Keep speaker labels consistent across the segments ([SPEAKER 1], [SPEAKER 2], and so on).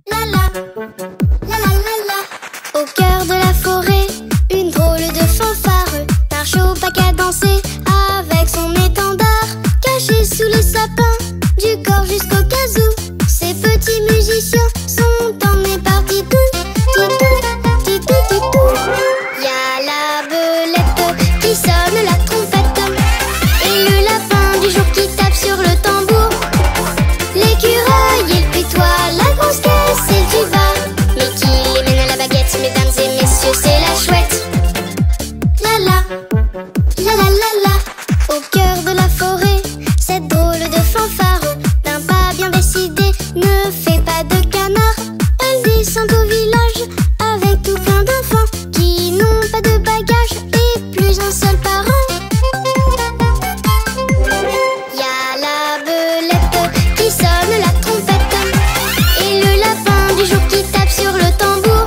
[SPEAKER 1] La la, la la la la. Au cœur de la forêt, une drôle de fanfare marche au pas qu'à danser avec son étendard. Caché sous les sapins, du corps jusqu'au casou, ces petits musiciens sont emmenés par Titou. Titou, Titou, Titou. Y'a la belette qui sonne la trompette et le lapin du jour qui tape sur le tambour. L'écureuil et le putois, la grosse caisse et le tuba, mais qui les mène à la baguette, mesdames et messieurs, c'est la chouette. La la, la la la la. Au cœur de la forêt, cette drôle de fanfare d'un pas bien décidé ne fait pas de canard. Elle descend au village avec tout plein d'enfants qui n'ont pas de bagages et plus un seul parent. Y'a la belette qui sonne la trompette et le lapin du jour qui tape sur le tambour.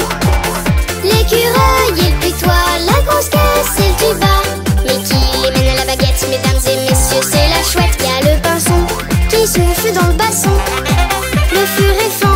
[SPEAKER 1] L'écureuil et le putois, la grosse caisse et le tuba, mais qui les mène à la baguette, mesdames et messieurs, c'est la chouette. Y'a le pinson qui souffle dans le basson, le furet fend